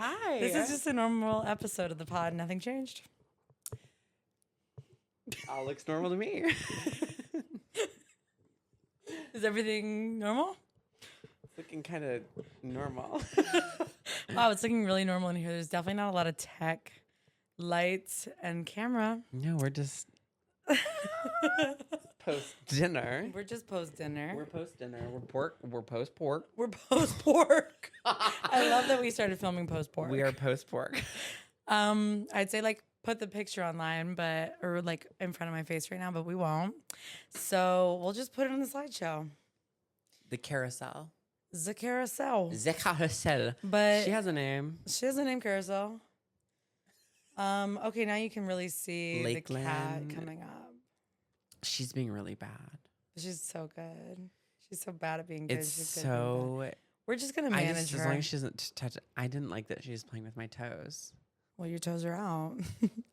Hi. This is just a normal episode of the pod. Nothing changed. All looks normal to me. Is everything normal? It's looking kind of normal. Wow, it's looking really normal in here. There's definitely not a lot of tech, lights, and camera. No, we're just post dinner. We're just post dinner. We're post dinner. We're post pork. We're post pork. I love that we started filming post pork. We are post pork. I'd say like put the picture online, or like in front of my face right now, but we won't. So we'll just put it on the slideshow. The carousel. The carousel. The carousel. But she has a name. She has a name, Carousel. Okay, now you can really see Lakeland. the cat coming up. She's being really bad. She's so good. She's so bad at being good. It's She's good so. We're just gonna manage her. As long as she doesn't touch it. I didn't like that she was playing with my toes. Well, your toes are out.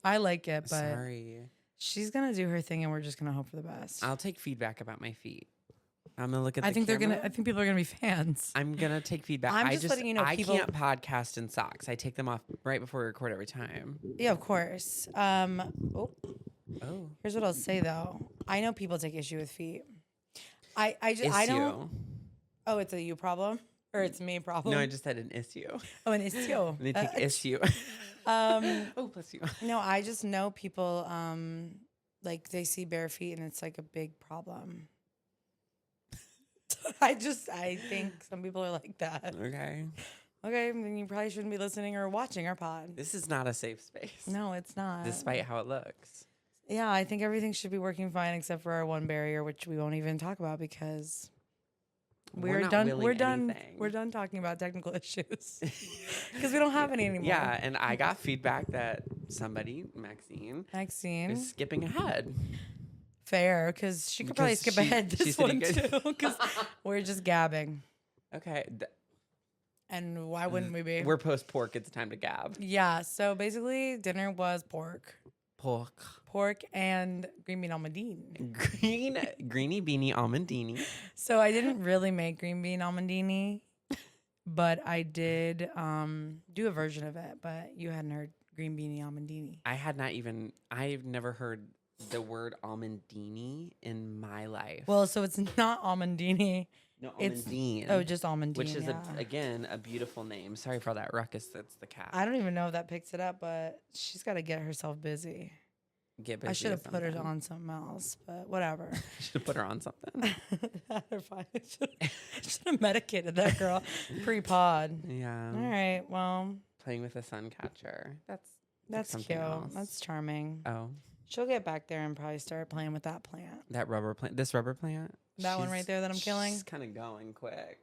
I like it, but sorry. She's gonna do her thing, and we're just gonna hope for the best. I'll take feedback about my feet. I'm gonna look at. I think people are gonna be fans. I'm gonna take feedback. I'm just letting you know. I can't podcast in socks. I take them off right before we record every time. Yeah, of course. Here's what I'll say though. I know people take issue with feet. I don't. Oh, it's a you problem or it's me problem. No, I just said an issue. Oh, an issue. They take issue. Oh, bless you. No, I just know people. Like they see bare feet and it's like a big problem. I think some people are like that. Okay, then you probably shouldn't be listening or watching our pod. This is not a safe space. No, it's not. Despite how it looks. Yeah, I think everything should be working fine except for our one barrier, which we won't even talk about because we're done talking about technical issues because we don't have any anymore. Yeah, and I got feedback that somebody, Maxine, is skipping ahead. Fair, because she could probably skip ahead this one too, because we're just gabbing. Okay. And why wouldn't we be? We're post pork. It's time to gab. Yeah. So basically, dinner was pork and green bean almondini. Greeny beanie almondini. So I didn't really make green bean almondini, but I did do a version of it. But you hadn't heard green beanie almondini. I've never heard the word almondini in my life. Well, so it's not almondini. No, almondine. Just almondine. Which is, again, a beautiful name. Sorry for all that ruckus. That's the cat. I don't even know if that picks it up, but she's got to get herself busy. Get busy. I should have put her on something else, but whatever. Should have put her on something. I should have medicated that girl pre-pod. Yeah. All right. Well. Playing with a sun catcher. That's cute. Else. That's charming. Oh. She'll get back there and probably start playing with that plant. That rubber plant. This rubber plant. That one right there that I'm killing. She's kind of going quick.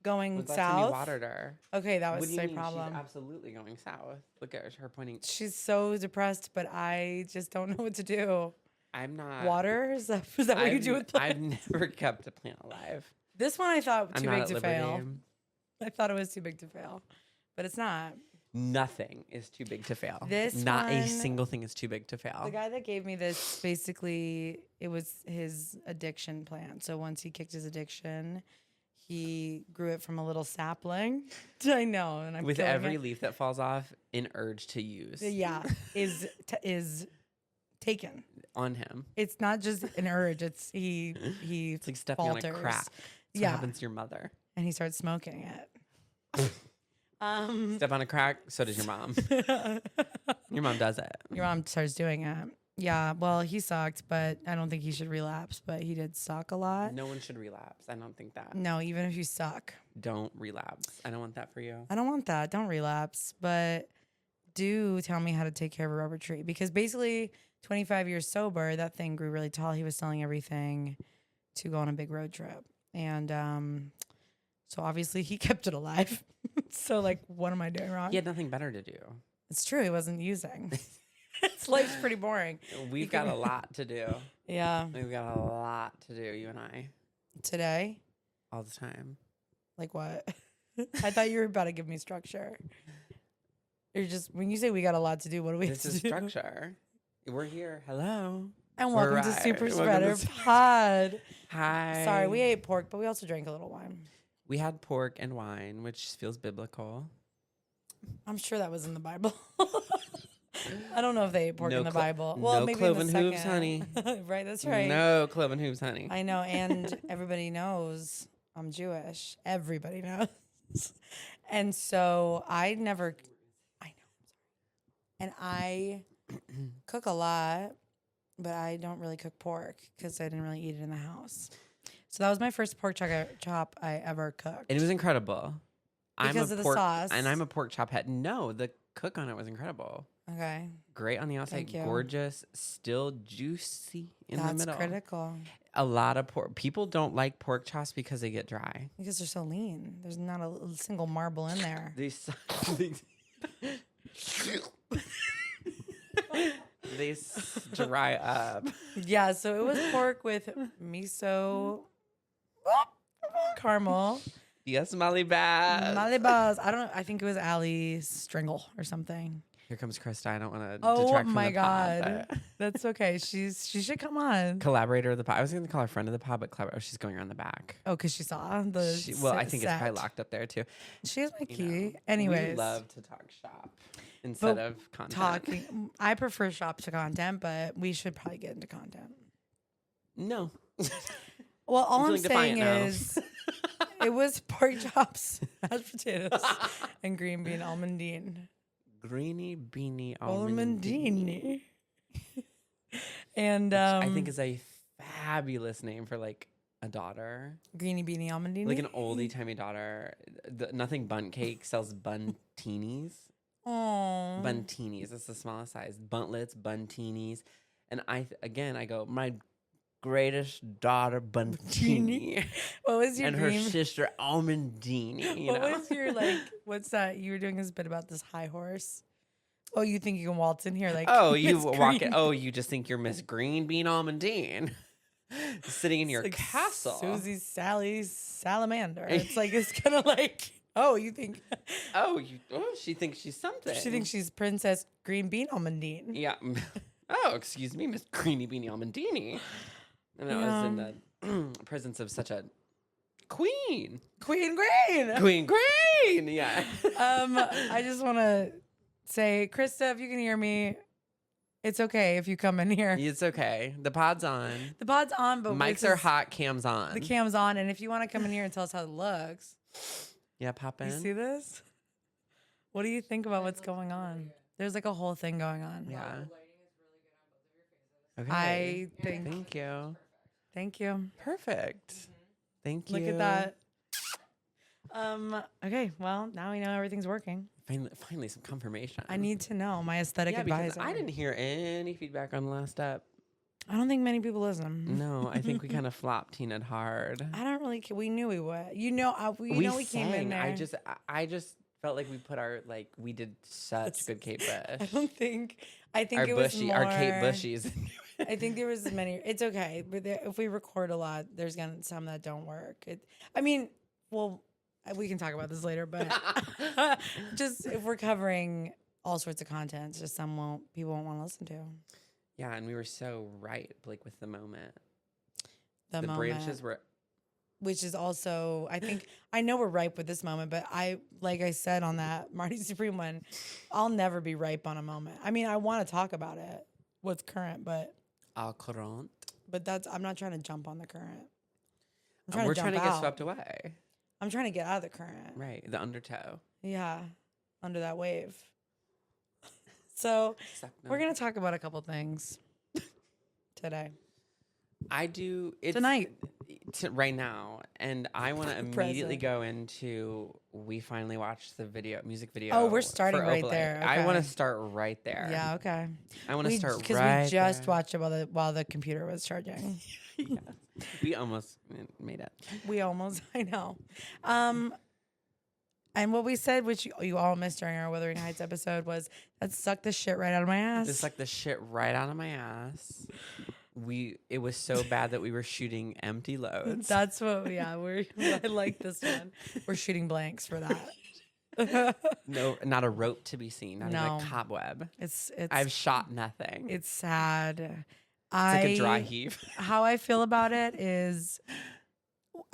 Going south. Time you watered her. Okay, that was the problem. She's absolutely going south. Look at her pointing. She's so depressed, but I just don't know what to do. I'm not. Water? Is that what you do with plants? I've never kept a plant alive. This one I thought too big to fail. Liberty. I thought it was too big to fail, but it's not. Nothing is too big to fail. Not a single thing is too big to fail. The guy that gave me this, basically, it was his addiction plant. So once he kicked his addiction, he grew it from a little sapling. I know, and I'm with every leaf that falls off, an urge to use. Yeah, is taken on him. It's not just an urge. It's he. It's like stepping falters. On a crack. That's what happens to your mother. And he starts smoking it. Step on a crack, so does your mom. Your mom does it. Your mom starts doing it. Yeah, well, he sucked, but I don't think he should relapse, but he did suck a lot. No one should relapse. I don't think that. No, even if you suck. Don't relapse. I don't want that for you. I don't want that. Don't relapse, but do tell me how to take care of a rubber tree, because basically 25 years sober, that thing grew really tall. He was selling everything to go on a big road trip. And so obviously he kept it alive. So like, what am I doing wrong? He had nothing better to do. It's true. He wasn't using. His life's pretty boring. We've got a lot to do. Yeah. We've got a lot to do, you and I. Today? All the time. Like what? I thought you were about to give me structure. You're just, when you say we got a lot to do, what do we have to do? This is structure. We're here. Hello. And welcome to Super Spreader Pod. Hi. Sorry, we ate pork, but we also drank a little wine. We had pork and wine, which feels biblical. I'm sure that was in the Bible. I don't know if they ate pork No in the Bible. no Well, maybe in the cloven second. hooves, honey. Right, that's right. No cloven hooves, honey. I know, and everybody knows I'm Jewish. Everybody knows. And so I know, I'm sorry. And I cook a lot, but I don't really cook pork because I didn't really eat it in the house. So that was my first pork chop I ever cooked. It was incredible. Because of the sauce. And I'm a pork chop head. No, the cook on it was incredible. Okay. Great on the outside, Thank you. gorgeous, still juicy in the That's middle. critical. A lot of pork. People don't like pork chops because they get dry. Because they're so lean. There's not a single marble in there. They dry up. Yeah, so it was pork with miso, caramel, Yes, Molly Bass. malibas. I don't know. I think it was Ali Stringle or something. Here comes Krista. I don't want to Oh detract from my the pod, God. but- That's okay. She should come on. Collaborator of the pod. I was going to call her friend of the pod, but she's going around the back. Oh, because she saw the I think it's probably locked up there too. She has my You key. know, Anyways. we love to talk shop instead of content. Talking. I prefer shop to content, but we should probably get into content. No. Well, all I'm feeling saying defiant now. is it was pork chops, mashed potatoes, and green bean almondine. Greeny beanie almond. Almondine. And I think is a fabulous name for like a daughter. greeny beanie almondine. Like an oldie timey daughter. Nothing Bunt Cake sells buntinis. Oh. Buntinis. It's the smallest size. Buntlets, buntinis. And I go, my greatest daughter, Buntini. What was your and her dream? sister, Almondini. You What know? was your what's that? You were doing this bit about this high horse. Oh, you think you can waltz in here like Oh, you Miss walk it. Green? Oh, you just think you're Miss Green Bean Almondine. Sitting in your It's like castle. Susie Sally Salamander. It's like it's kind of like, oh, you think Oh, she thinks she's something. she thinks she's Princess Green Bean Almondine. Yeah. Oh, excuse me, Miss Greeny Beanie Almondini. And that was in the presence of such a queen. Queen Green. Queen Green. Yeah. I just want to say, Krista, if you can hear me, it's okay if you come in here. It's okay. The pod's on. The pod's on, but Mics are hot, cam's on. The cam's on, and if you want to come in here and tell us how it looks, Yeah, pop in. you see this? What do you think about what's going on? There's like a whole thing going on. Yeah. Okay. I think. Thank you. Thank you. Perfect. Thank you. Look at that. Okay. Well, now we know everything's working. Finally some confirmation. I need to know my aesthetic because advisor. I didn't hear any feedback on the last step. I don't think many people listen. No, I think we kind of flopped Tina hard. I don't really. We knew we would. You know, we came in sang. there. I just felt like we put our we did such good Kate I Bush. don't think. I think Our it was bushy, more. our Kate Bushies. I think there was many. It's okay, but if we record a lot, there's gonna some that don't work. We can talk about this later, but just if we're covering all sorts of content, it's just people won't want to listen to. Yeah, and we were so right, with the moment. The moment, branches were. which is also, I think, I know we're ripe with this moment, but like I said on that Marty Supreme one, I'll never be ripe on a moment. I mean, I want to talk about it, what's current, but Au courant. I'm not trying to jump on the current. We're trying to get out. swept away. I'm trying to get out of the current. Right, the undertow. Yeah, under that wave. So we're going to talk about a couple things today. I do. It's Tonight. Right now. And I want to immediately go into, we finally watched the music video. Oh, we're starting for right Opalite. there. I want to Okay. start right there. Yeah, okay. I want to start right Because we just there. watched it while the computer was charging. Yeah. We almost made it. I know. And what we said, which you all missed during our Wuthering Heights episode, was that sucked the shit right out of my ass. It's like the shit right out of my ass. It was so bad that we were shooting empty loads. That's what, I like this one. We're shooting blanks for that. No, not a rope to be seen. Not even No. a cobweb. It's I've shot nothing. It's sad. It's like a dry heave. How I feel about it is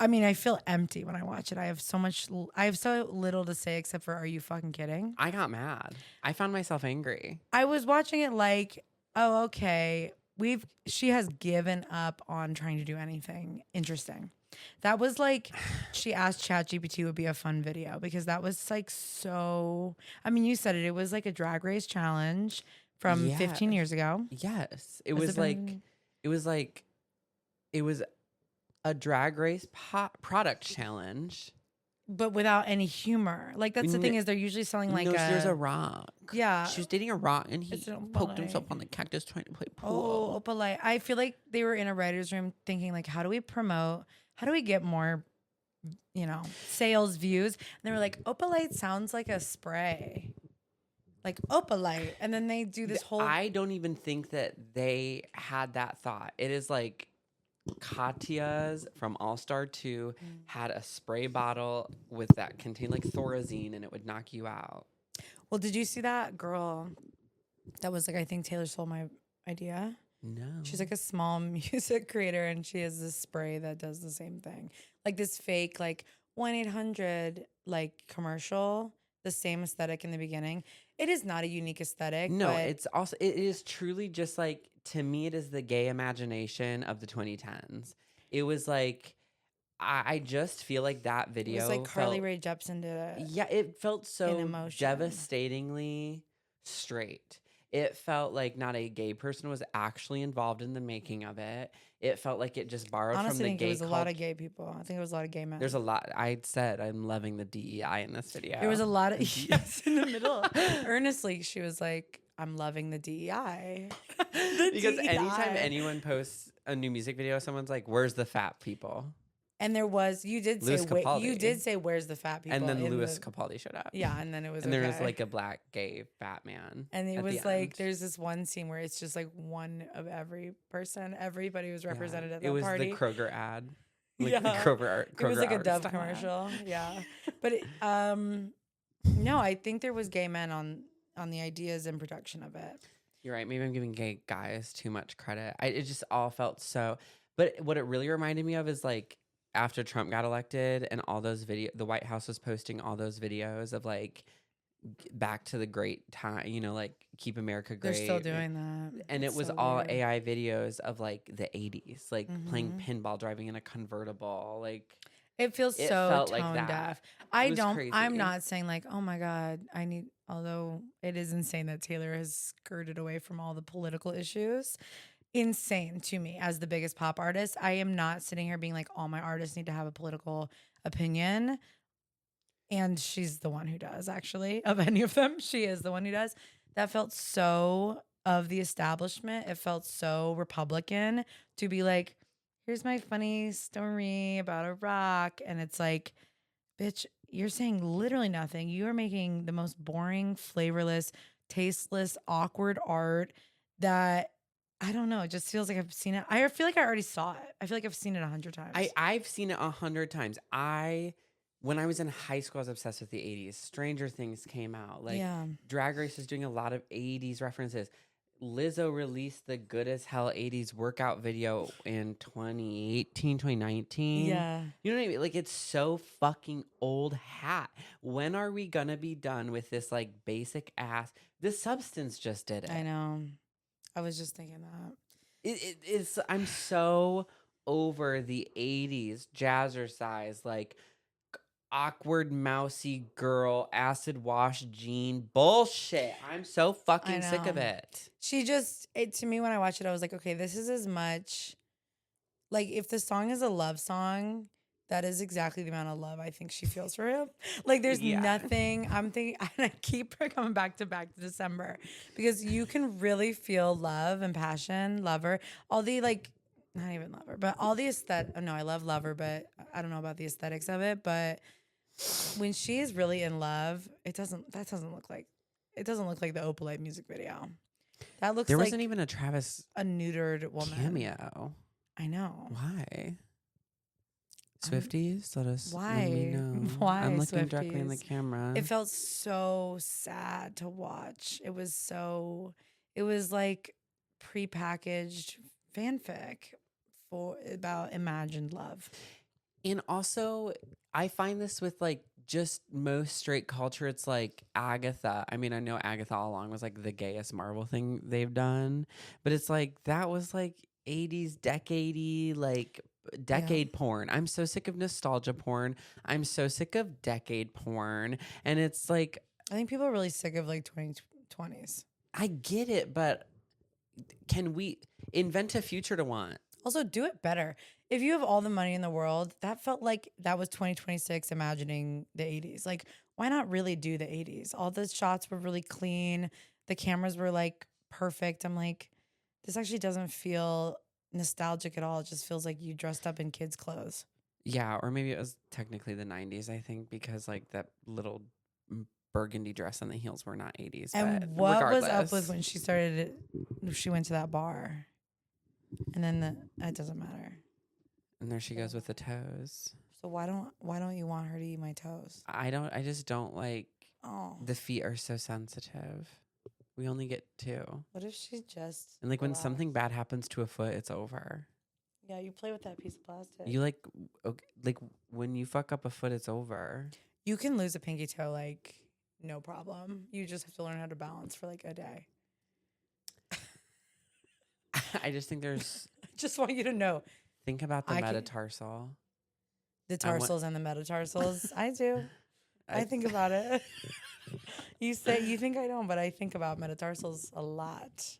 I mean, I feel empty when I watch it. I have so little to say except for, are you fucking kidding? I got mad. I found myself angry. I was watching it like, oh, okay. She has given up on trying to do anything interesting. That was like, she asked ChatGPT would be a fun video because that was like so, I mean, you said it was like a drag race challenge from 15 Yes. years ago. Yes. It Has was like, it was like, it was a drag race product challenge. but without any humor. Like that's the thing is they're usually selling like No, there's a rock. yeah. She was dating a rock and he It's an poked himself Opalite. on the cactus trying to play pool. Oh, Opalite. I feel like they were in a writer's room thinking like, how do we get more, sales views? And they were like, Opalite sounds like a spray. Like Opalite. And then they do this whole I don't even think that they had that thought. It is like Katya's from All Star 2 had a spray bottle with that contained like Thorazine and it would knock you out. Well, did you see that girl that was like, I think Taylor stole my idea? No. She's like a small music creator and she has this spray that does the same thing. Like this fake like 1-800 like commercial, the same aesthetic in the beginning. It is not a unique aesthetic. No, but it is truly just like, to me, it is the gay imagination of the 2010s. It was like, I just feel like that it video was like Carly felt, Rae Jepsen did it. yeah, it felt so emotion. devastatingly straight. It felt like not a gay person was actually involved in the making of it. It felt like it just borrowed Honestly, from the I think gay it was a lot of gay people. I think it was a lot of gay men. There's a lot. I said I'm loving the DEI in this video. There was a lot of yes in the middle. Earnestly, she was like, "I'm loving the DEI." Because anytime anyone posts a new music video, someone's like, "Where's the fat people?" And there was you did Louis say Capaldi. "Where's the fat people?" And then Louis Capaldi showed up. Yeah, and then it was and there was like a black gay fat man. and it at was the like end. there's this one scene where it's just like one of every person. Everybody was represented at that It was party. the Kroger ad. Like yeah, the Kroger it was like a art Dove style ad. commercial. Yeah, but no, I think there was gay men on the ideas and production of it. You're right. Maybe I'm giving gay guys too much credit. It just all felt so. But what it really reminded me of is like after Trump got elected and all those the White House was posting all those videos of like back to the great time, like Keep America Great. They're still doing that. And It's it was so all weird. AI videos of like the 80s, like playing Mhm. pinball, driving in a convertible. Like It feels it so felt tone like that. deaf. It was crazy. I'm not saying like, oh my God, although it is insane that Taylor has skirted away from all the political issues. Insane to me as the biggest pop artist. I am not sitting here being like, all my artists need to have a political opinion. And she's the one who does, actually, of any of them. She is the one who does. That felt so of the establishment. It felt so Republican to be like, here's my funny story about a rock. And it's like, bitch, you're saying literally nothing. You are making the most boring, flavorless, tasteless, awkward art that I don't know. It just feels like I've seen it. I feel like I already saw it. I feel like I've seen it 100 times. I've seen it 100 times. When I was in high school, I was obsessed with the 80s. Stranger Things came out. Like Drag Race is doing a lot of 80s references. Lizzo released the Good as Hell 80s workout video in 2018, 2019. Yeah. You know what I mean? Like, it's so fucking old hat. When are we gonna be done with this, like, basic ass? The Substance just did it. I know. I was just thinking that. I'm so over the 80s jazzercise, like, awkward, mousy girl, acid wash jean bullshit. I'm so fucking sick of it. To me, when I watched it, I was like, okay, this is as much, like, if the song is a love song, that is exactly the amount of love I think she feels for him. Like, there's nothing, I'm thinking, and I keep coming back to December, because you can really feel love and passion, lover, all the, like, not even lover, but all the I love lover, but I don't know about the aesthetics of it, but when she is really in love, that doesn't look like the Opalite music video. That looks there like wasn't even a Travis neutered woman cameo. I know. Why? Swifties, let why? me know. Why I'm looking Swifties? directly in the camera. It felt so sad to watch. It was like prepackaged fanfic about imagined love. And also, I find this with like just most straight culture. It's like Agatha. I mean, I know Agatha all along was like the gayest Marvel thing they've done, but it's like that was like 80s decade like Yeah. decade porn. I'm so sick of nostalgia porn. I'm so sick of decade porn. And it's like, I think people are really sick of like 2020s. I get it, but can we invent a future to want? Also, do it better. If you have all the money in the world, that felt like that was 2026 imagining the 80s. Like, why not really do the 80s? All the shots were really clean. The cameras were like perfect. I'm like, this actually doesn't feel nostalgic at all. It just feels like you dressed up in kids' clothes. Yeah, or maybe it was technically the 90s, I think, because like that little burgundy dress and the heels were not 80s. And But what was up with regardless. when she started, she went to that bar? And then it doesn't matter. And there she goes with the toes. So why don't you want her to eat my toes? I just don't like Oh, the feet are so sensitive. We only get two. what if she just And like when relaxed? something bad happens to a foot, it's over. Yeah, you play with that piece of plastic. You like when you fuck up a foot, it's over. You can lose a pinky toe like no problem. You just have to learn how to balance for like a day. I just think there's I just want you to know think about the I can- metatarsal. the I want- tarsals and the metatarsals. I do. I think about it. You think I don't, but I think about metatarsals a lot.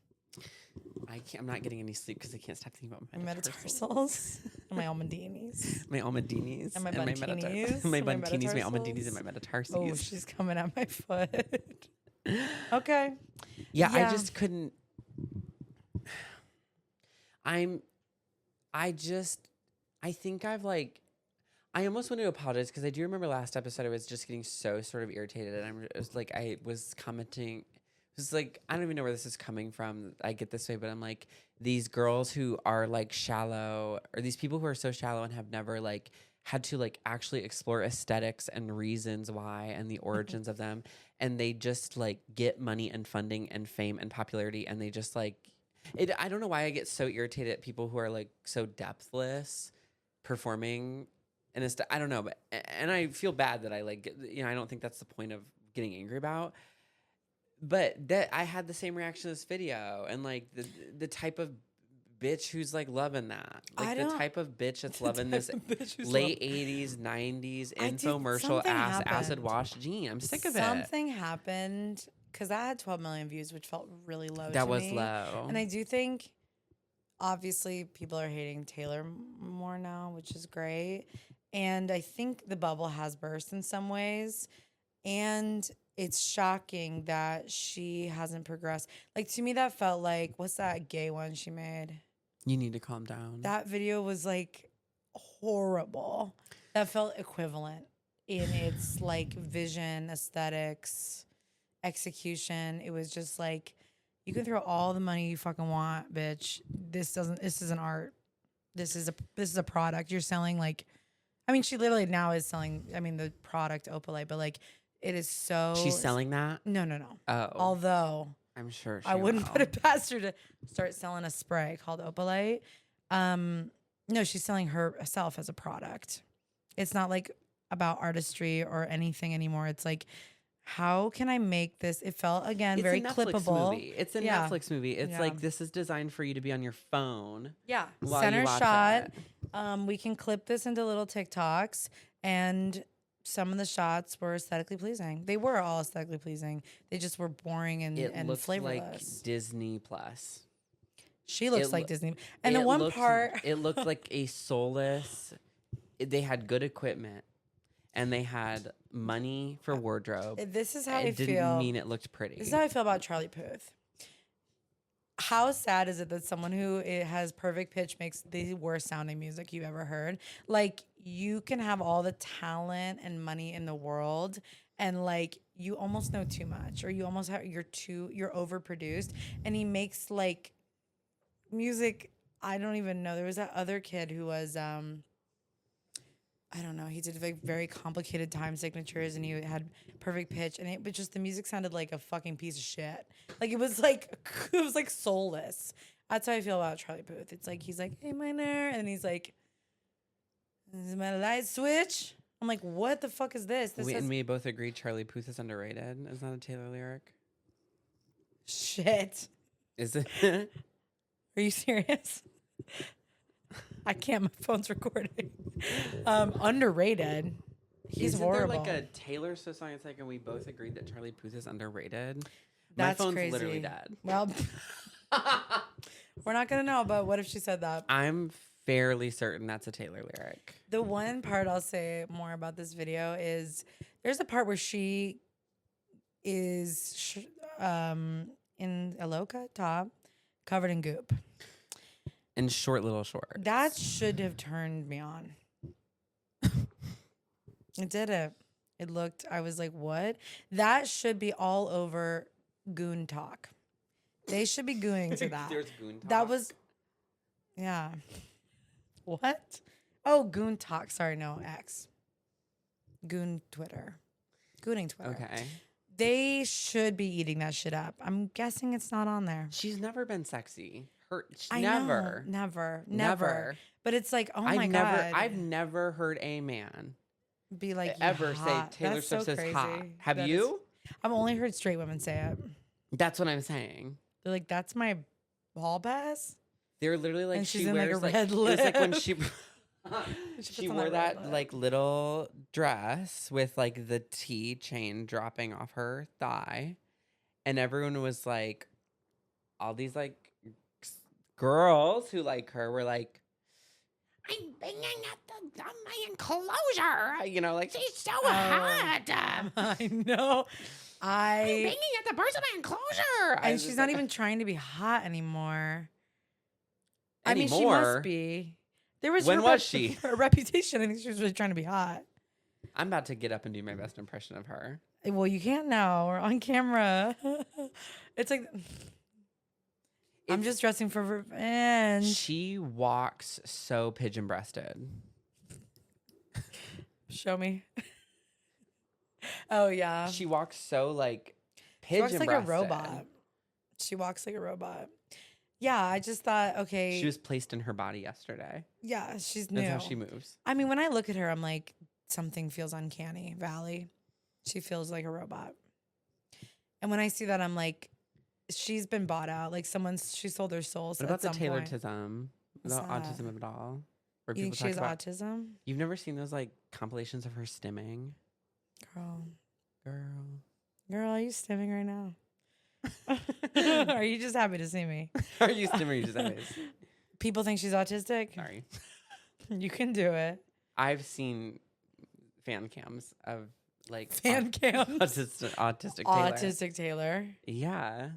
I'm not getting any sleep because I can't stop thinking about My metatarsals and my almondinis. my almondinis And my my buntinis, my my buntinis, my metatarsals. almondinis, and my metatarses. Oh, she's coming at my foot. Okay. Yeah, I Yeah. just couldn't. I think I've like, I almost want to apologize because I do remember last episode I was just getting so sort of irritated and I was commenting. It was like, I don't even know where this is coming from. I get this way, but I'm like, these girls who are like shallow, or these people who are so shallow and have never like had to like actually explore aesthetics and reasons why and the origins of them. And they just like get money and funding and fame and popularity. And they just like, I don't know why I get so irritated at people who are like so depthless performing. And I don't know, but, and I feel bad that I like, I don't think that's the point of getting angry about. But that I had the same reaction to this video, and like the type of bitch who's like loving that, like the type of bitch that's loving this late 80s 90s infomercial acid wash jean. I'm sick of it. Something happened because that had 12 million views, which felt really low. That to was me. low, and I do think obviously people are hating Taylor more now, which is great. And I think the bubble has burst in some ways. And it's shocking that she hasn't progressed. Like, to me, that felt like, what's that gay one she made? You need to calm down. That video was like horrible. That felt equivalent in its like vision, aesthetics, execution. It was just like, you can throw all the money you fucking want, bitch. This isn't art. This is a product. You're selling like, I mean, she literally now is selling, the product Opalite, but like, it is so. She's selling that? No. Oh. Although I'm sure I wouldn't put it past her to start selling a spray called Opalite. No, she's selling herself as a product. It's not like about artistry or anything anymore. It's like, how can I make this? It felt again very clippable. Movie. It's a Netflix movie. It's like, this is designed for you to be on your phone. Yeah. While Center you watch shot. it. We can clip this into little TikToks, and some of the shots were aesthetically pleasing. They were all aesthetically pleasing. They just were boring and flavorless. Like Disney Plus. She looks like Disney. And the one part, it looked like a soulless. They had good equipment, and they had money for wardrobe. This is how I feel. Didn't mean it looked pretty. This is how I feel about Charlie Puth. How sad is it that someone who has perfect pitch makes the worst sounding music you've ever heard? Like, you can have all the talent and money in the world, and like, you almost know too much, or you almost have you're overproduced. And he makes like music. I don't even know. There was that other kid who was I don't know. He did like very complicated time signatures, and he had perfect pitch, but just the music sounded like a fucking piece of shit. Like, it was like soulless. That's how I feel about Charlie Puth. It's like, he's like A minor, and then he's like, This is my light switch. I'm like, what the fuck is this? This And we both agreed Charlie Puth is underrated. Is that a Taylor lyric? Shit. Is it? Are you serious? I can't. My phone's recording. Underrated. He's Isn't horrible. there like a Taylor Swift song? It's like, and we both agreed that Charlie Puth is underrated. That's My phone's crazy. literally dead. Well, we're not gonna know. But what if she said that? I'm fairly certain that's a Taylor lyric. The one part I'll say more about this video is there's a part where she is in a low-cut top, covered in goop. In short little shorts. That should have turned me on. It didn't. It looked, I was like, what? That should be all over Goon Talk. They should be gooing to that. There's Goon Talk. That was, yeah. What? Oh, Goon Talk. Sorry, no, X. Goon Twitter. Gooning Twitter. Okay. They should be eating that shit up. I'm guessing it's not on there. She's never been sexy. Never. But it's like, oh my God. I've never heard a man be like, ever hot. say Taylor That's Swift so is crazy. hot. Have That you? I've only heard straight women say it. That's what I'm saying. They're like, that's my hall pass. They're literally like, And she's she in, like, wears a red it was like when lip. she She wore that like little dress with like the T chain dropping off her thigh, and everyone was like, all these like girls who like her were like, I'm banging at my enclosure, you know, like she's so hot. I know. I'm banging at the birds of my enclosure, And she's not even trying to be hot anymore. Anymore? I mean, she must be. There was When was she? Her reputation. I think she was really trying to be hot. I'm about to get up and do my best impression of her. Well, you can't now. We're on camera. It's like I'm just dressing for revenge. She walks so pigeon-breasted. Show me. Oh yeah. She walks so like She walks pigeon-breasted. like a robot. She walks like a robot. Yeah, I just thought, okay. She was placed in her body yesterday. Yeah, she's new. That's how she moves. I mean, when I look at her, I'm like, something feels uncanny valley. She feels like a robot. And when I see that, I'm like, she's been bought out. Like she sold her soul. What about the point. Taylorism? The What's that? autism of it all? Where You think she has autism? You've never seen those like compilations of her stimming? Girl. Girl, are you stimming right now? Are you just happy to see me? Are you stimming? You just have it. People think she's autistic? Sorry. You can do it. I've seen fan cams of like Fan cams? autistic Taylor. Autistic Taylor. Yeah.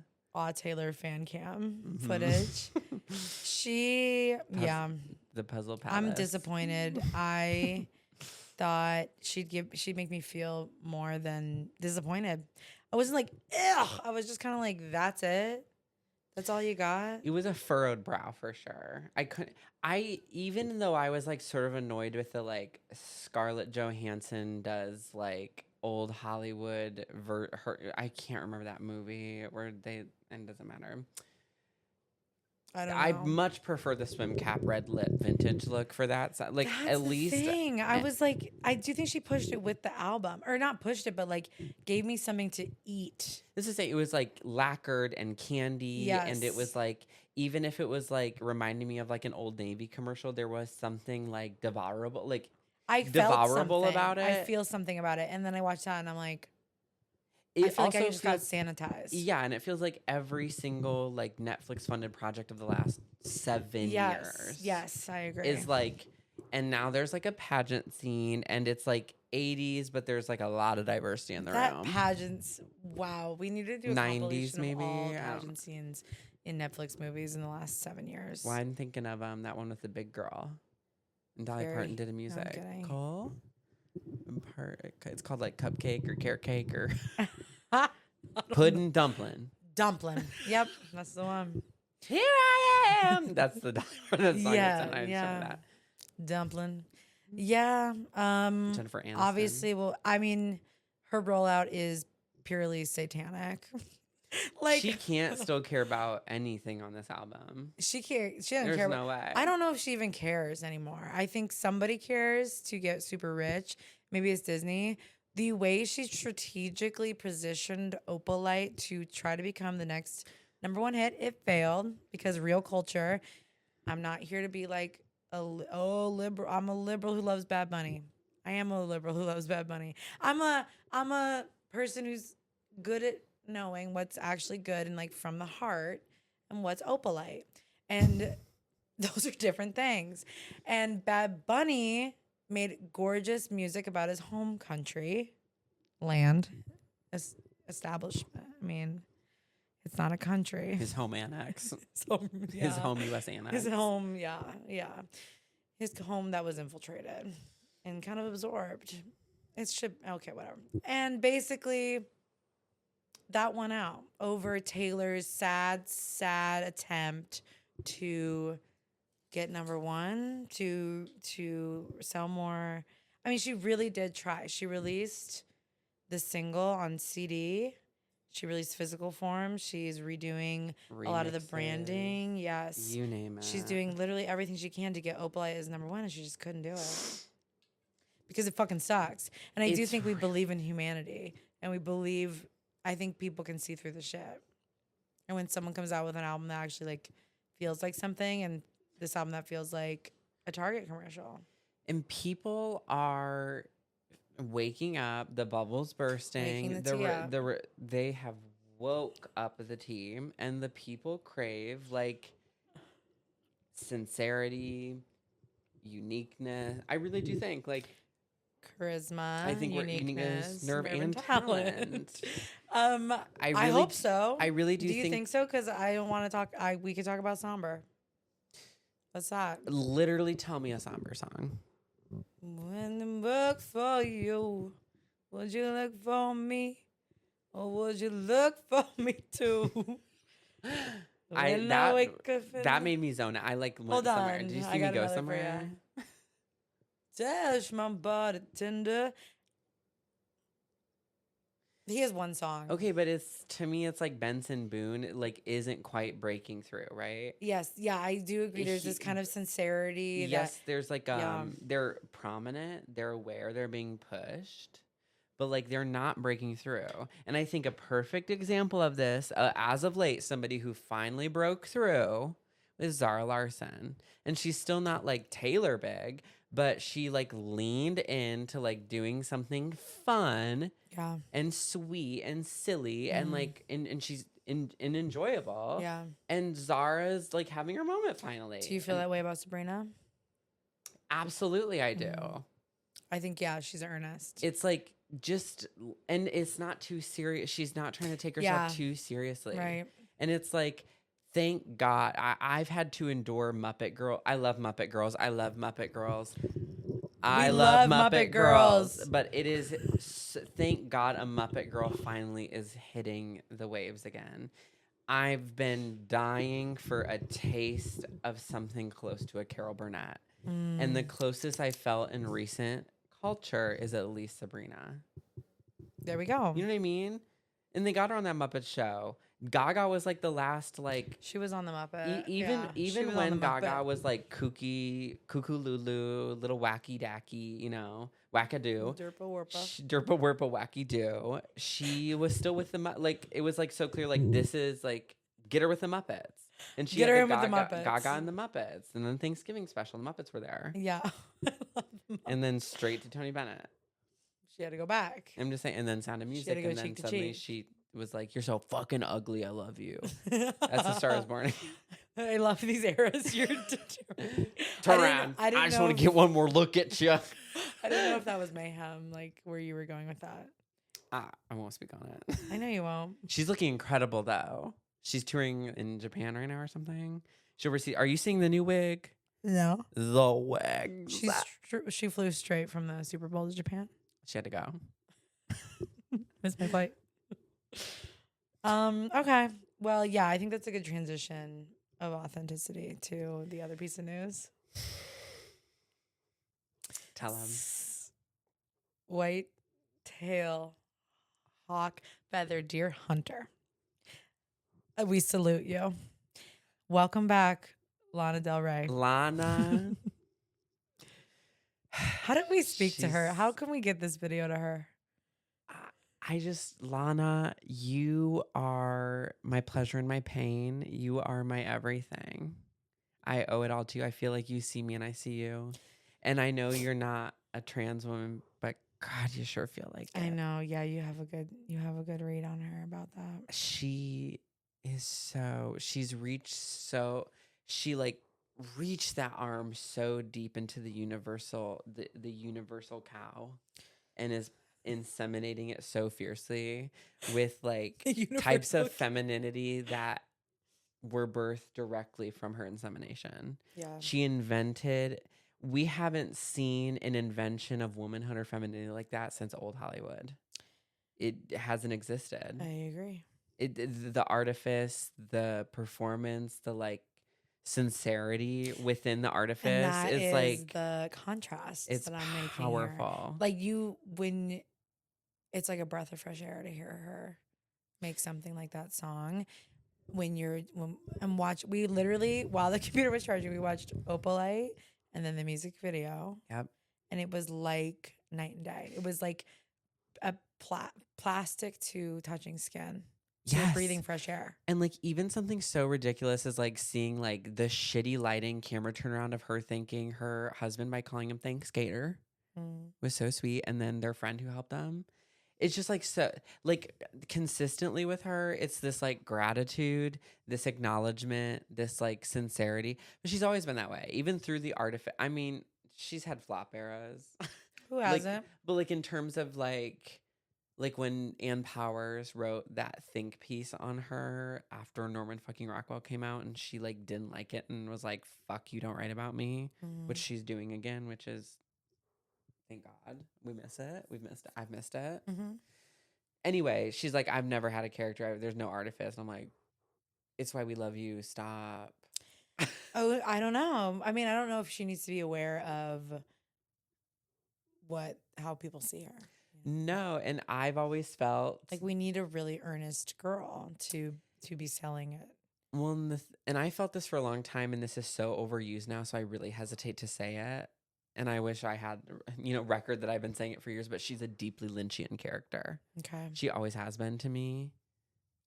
Taylor fan cam footage. The puzzle palace. I'm disappointed. I thought she'd make me feel more than disappointed. I wasn't like, ugh. I was just kind of like, that's it. That's all you got. It was a furrowed brow for sure. Even though I was like sort of annoyed with the like Scarlett Johansson does like old Hollywood I can't remember that movie where and it doesn't matter. I don't know. I much prefer the swim cap red lip vintage look for that. Like That's at the least thing. I was like, I do think she pushed it with the album, or not pushed it, but like gave me something to eat. This is it was like lacquered and candy, and it was like even if it was like reminding me of like an Old Navy commercial, there was something like devourable, like I felt devourable something. about it. I feel something about it, and then I watched that, and I'm like, It I feel like I also just got sanitized. Yeah, and it feels like every single like Netflix funded project of the last 7 years. Yes, I agree. Is like, and now there's like a pageant scene, and it's like 80s, but there's like a lot of diversity in the room. Pageants, wow, we need to do a 90s compilation maybe. of all pageant scenes in Netflix movies in the last 7 years. Well, I'm thinking of that one with the big girl, and Dolly Parton did a music. Cole. It's called like cupcake or carrot cake or pudding dumpling. Dumpling. Yep, that's the one. Here I am. That's the song. Yeah. Dumpling. Yeah. Jennifer Aniston. Obviously, well, I mean, her rollout is purely satanic. Like she can't still care about anything on this album. She cares. She doesn't There's care. no way. I don't know if she even cares anymore. I think somebody cares to get super rich. Maybe it's Disney. The way she strategically positioned Opalite to try to become the next number one hit, it failed because real culture. I'm not here to be like liberal. I'm a liberal who loves Bad Bunny. I am a liberal who loves Bad Bunny. I'm a person who's good at knowing what's actually good and like from the heart and what's Opalite. And those are different things. And Bad Bunny made gorgeous music about his home country, land, establishment. I mean, it's not a country. His home annex. His home U.S. annex. His home, yeah. His home that was infiltrated and kind of absorbed. Okay, whatever. And basically, that won out over Taylor's sad attempt to get number one, to sell more. I mean, she really did try. She released the single on CD. She released physical form. She's redoing a lot of the branding. Yes. You name it. She's doing literally everything she can to get Opalite as number one, and she just couldn't do it. Because it fucking sucks. And I do think we believe in humanity. And I think people can see through the shit. And when someone comes out with an album that actually like feels like something, and this album that feels like a Target commercial. And people are waking up, the bubbles bursting, they have woke up the team, and the people crave like sincerity, uniqueness. I really do think like charisma. I think uniqueness, nerve and talent. I hope so. I really do. Do you think so? Because I don't want to talk. We could talk about somber. What's that? Literally, tell me a somber song. When I look for you, would you look for me, or would you look for me too? That made me zone out. I like went somewhere. Did you see me go somewhere? Dash my body tender. He has one song. Okay, but to me it's like Benson Boone like isn't quite breaking through, right? Yes, yeah, I do agree. There's this kind of sincerity. Yes, there's like they're prominent, they're aware, they're being pushed, but like they're not breaking through. And I think a perfect example of this, as of late, somebody who finally broke through is Zara Larsson, and she's still not like Taylor big, but she like leaned into like doing something fun, and sweet and silly, and like and she's and enjoyable, And Zara's like having her moment finally. Do you feel that way about Sabrina? Absolutely, I do. I think she's earnest. It's like and it's not too serious. She's not trying to take herself too seriously, right? And it's like, thank God. I've had to endure Muppet Girl. I love Muppet Girls. I love Muppet Girls. I love Muppet Girls. But it is, thank God a Muppet Girl finally is hitting the waves again. I've been dying for a taste of something close to a Carol Burnett. And the closest I felt in recent culture is at least Sabrina. There we go. You know what I mean? And they got her on that Muppet show. Gaga was like the last like she was on the Muppet. Even when Gaga was like kooky, cuckoo Lulu, little wacky dacky, wackadoo, derpa werpa wacky doo. She was still with the like. It was like so clear. Like this is like get her with the Muppets, and she get her in with the Muppets. Gaga and the Muppets, and then Thanksgiving special, the Muppets were there. Yeah, and then straight to Tony Bennett. She had to go back. I'm just saying, and then Sound of Music, and then suddenly she was like, "You're so fucking ugly. I love you." That's A Star Is Born. I love these eras. You're turn around. I just want to get one more look at you. I didn't know if that was Mayhem, like where you were going with that. I won't speak on it. I know you won't. She's looking incredible though. She's touring in Japan right now or something. She overseas. Are you seeing the new wig? No. The wig. She flew straight from the Super Bowl to Japan. She had to go. Missed my flight. Okay. Well, yeah, I think that's a good transition of authenticity to the other piece of news. Tell him. White tail hawk feather deer hunter We salute you. Welcome back, Lana Del Rey. Lana. How did we speak to her? How can we get this video to her? Lana, you are my pleasure and my pain. You are my everything. I owe it all to you. I feel like you see me and I see you. And I know you're not a trans woman, but God, you sure feel like it. I know. Yeah, you have a good read on her about that. She's reached that arm so deep into the universal cow and is inseminating it so fiercely with like types of femininity that were birthed directly from her insemination. Yeah. We haven't seen an invention of womanhood or femininity like that since old Hollywood. It hasn't existed. I agree. The artifice, the performance, the like sincerity within the artifice and that is like the contrast it's that I'm making powerful. Here. Like when it's like a breath of fresh air to hear her make something like that song. We literally, while the computer was charging, we watched Opalite and then the music video. Yep. And it was like night and day. It was like a plastic to touching skin. So you're breathing fresh air. And like even something so ridiculous as like seeing like the shitty lighting camera turnaround of her thanking her husband by calling him Thanks Gator was so sweet. And then their friend who helped them. It's just like so like consistently with her, it's this like gratitude, this acknowledgement, this like sincerity. But she's always been that way, even through the artifice. I mean, she's had flop eras. Who hasn't? But like in terms of like when Ann Powers wrote that think piece on her after Norman fucking Rockwell came out and she like didn't like it and was like, fuck, you don't write about me, which she's doing again, which is, thank God. We miss it. I've missed it. Anyway, she's like, I've never had a character. There's no artifice. And I'm like, it's why we love you. Stop. Oh, I don't know. I mean, I don't know if she needs to be aware of how people see her. No, and I've always felt like we need a really earnest girl to be selling it. Well, and I felt this for a long time, and this is so overused now, so I really hesitate to say it. And I wish I had, record that I've been saying it for years, but she's a deeply Lynchian character. Okay. She always has been to me.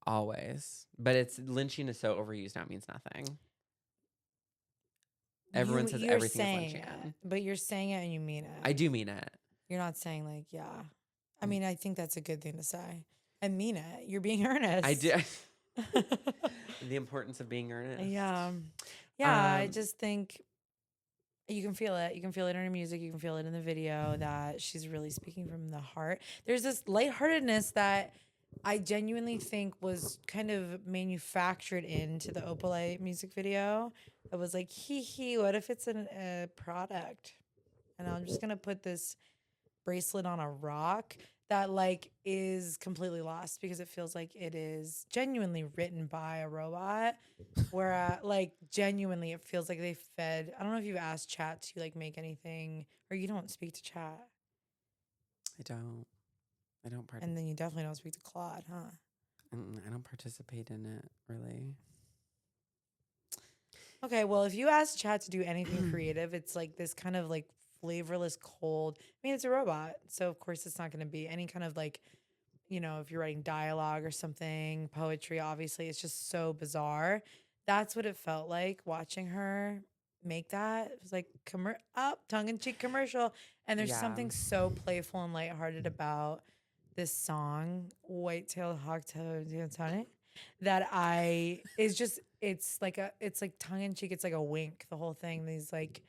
Always. But Lynchian is so overused now, it means nothing. Everyone says everything is Lynchian. But you're saying it and you mean it. I do mean it. You're not saying like, yeah. I mean, I think that's a good thing to say. I mean it. You're being earnest. I do. The importance of being earnest. Yeah. Yeah, I just think you can feel it. You can feel it in her music. You can feel it in the video that she's really speaking from the heart. There's this lightheartedness that I genuinely think was kind of manufactured into the Opalite music video. It was like, what if it's a product? And I'm just going to put this bracelet on a rock that like is completely lost because it feels like it is genuinely written by a robot, where like genuinely it feels like they fed. I don't know if you've asked chat to like make anything, or you don't speak to chat. I don't and then you definitely don't speak to Claude, huh? I don't participate in it really. Okay, well, if you ask chat to do anything creative, it's like this kind of like flavorless, cold. I mean, it's a robot, so of course it's not going to be any kind of like, if you're writing dialogue or something, poetry, obviously, it's just so bizarre. That's what it felt like watching her make that. It was like tongue-in-cheek commercial, and there's something so playful and lighthearted about this song, White-tailed Hawk-tailed Tony, that it's like tongue-in-cheek. It's like a wink, the whole thing. These like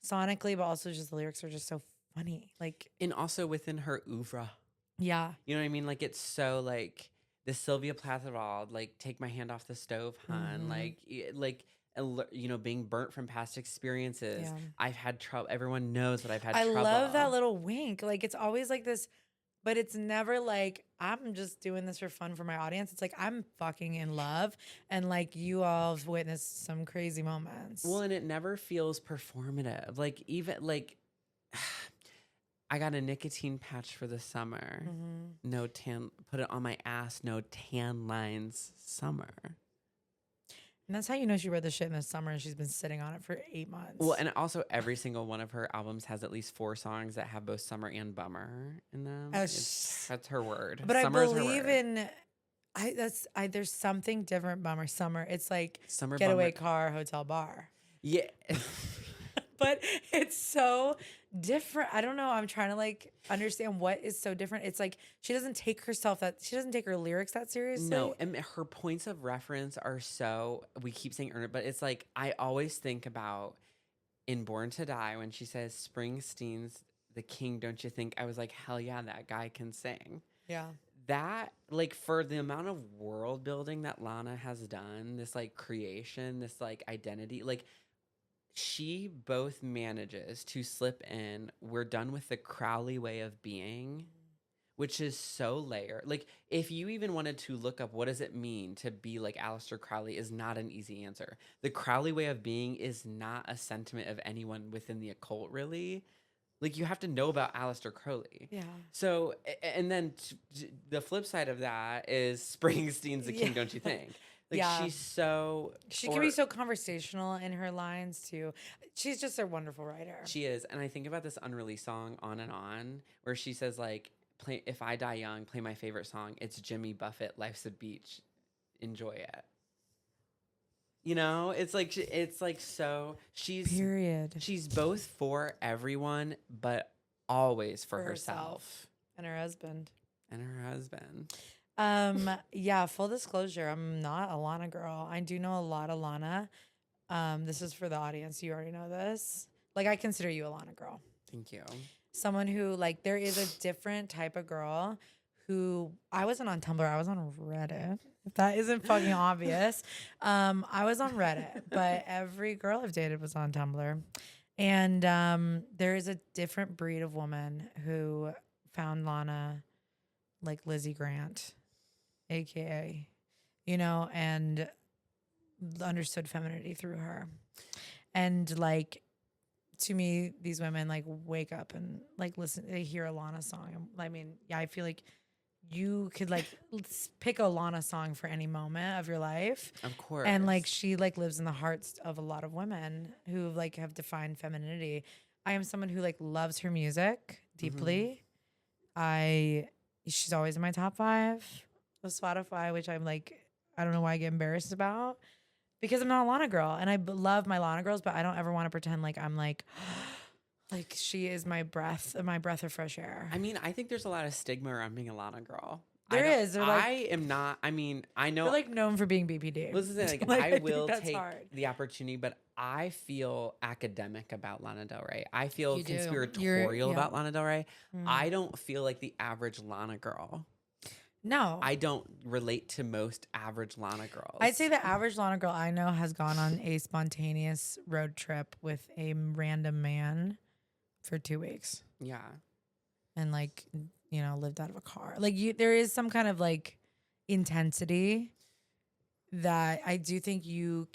sonically, but also just the lyrics are just so funny. Like, and also within her oeuvre. Yeah. You know what I mean? Like, it's so like the Sylvia Plath of all, like, take my hand off the stove, hun. Being burnt from past experiences. Yeah. I've had trouble. Everyone knows that I've had trouble. I love that little wink. Like, it's always like this, but it's never like, I'm just doing this for fun for my audience. It's like, I'm fucking in love. And like, you all have witnessed some crazy moments. Well, and it never feels performative. Like, even like, I got a nicotine patch for the summer. No tan, put it on my ass. No tan lines summer. And that's how you know she wrote the shit in the summer and she's been sitting on it for 8 months. Well, and also every single one of her albums has at least 4 songs that have both summer and bummer in them. That's her word. But Summer I believe in there's something different bummer summer. It's like summer getaway bummer. car, hotel bar. Yeah. But it's so different. I don't know. I'm trying to like understand what is so different. It's like she doesn't take her lyrics that seriously. No, and her points of reference are so, we keep saying earn it, but it's like I always think about in Born to Die when she says Springsteen's the king, don't you think? I was like, hell yeah, that guy can sing. Yeah. That, like, for the amount of world building that Lana has done, this like creation, this like identity, like she both manages to slip in, we're done with the Crowley way of being, which is so layered. Like, if you even wanted to look up what does it mean to be like Aleister Crowley is not an easy answer. The Crowley way of being is not a sentiment of anyone within the occult, really. Like, you have to know about Aleister Crowley. Yeah. So, and then the flip side of that is Springsteen's the king, don't you think? Like, she's so... She can be so conversational in her lines, too. She's just a wonderful writer. She is. And I think about this unreleased song, On and On, where she says, like, play If I Die Young, play my favorite song. It's Jimmy Buffett, Life's a Beach. Enjoy it. You know? It's like so... She's both for everyone, but always for herself. And her husband. Yeah, full disclosure, I'm not a Lana girl. I do know a lot of Lana. This is for the audience. You already know this. Like, I consider you a Lana girl. Thank you. Someone who, like, there is a different type of girl who, I wasn't on Tumblr, I was on Reddit. If that isn't fucking obvious. I was on Reddit, but every girl I've dated was on Tumblr. And there is a different breed of woman who found Lana like Lizzy Grant, AKA, you know, and understood femininity through her. And like, to me, these women like wake up and like listen, they hear a Lana song. I mean, yeah, I feel like you could like pick a Lana song for any moment of your life. Of course. And like, she like lives in the hearts of a lot of women who like have defined femininity. I am someone who like loves her music deeply. She's always in my top 5 of Spotify, which I'm like, I don't know why I get embarrassed about, because I'm not a Lana girl, and I love my Lana girls, but I don't ever want to pretend like I'm like she is my breath of fresh air. I mean, I think there's a lot of stigma around being a Lana girl. There is. I am not. I mean, I know. They're like known for being BPD. Listen, like I will take the opportunity, but I feel academic about Lana Del Rey. I feel conspiratorial about Lana Del Rey. I don't feel like the average Lana girl. No. I don't relate to most average Lana girls. I'd say the average Lana girl I know has gone on a spontaneous road trip with a random man for 2 weeks. Yeah. And like, you know, lived out of a car. Like, there is some kind of like intensity that I do think you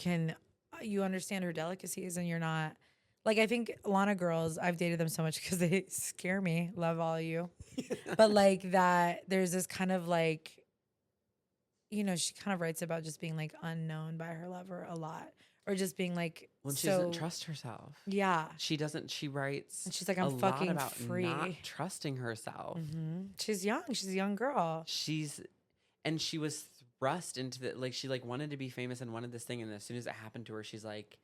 understand her delicacies, and you're not like, I think Lana girls, I've dated them so much because they scare me. Love all of you. But like that, there's this kind of like, you know, she kind of writes about just being like unknown by her lover a lot, or just being like, when she doesn't trust herself. Yeah. She doesn't, she writes. And she's like, I'm fucking about free. Not trusting herself. She's young. She's a young girl. And she was thrust into the, like, she like wanted to be famous and wanted this thing. And as soon as it happened to her, she's like,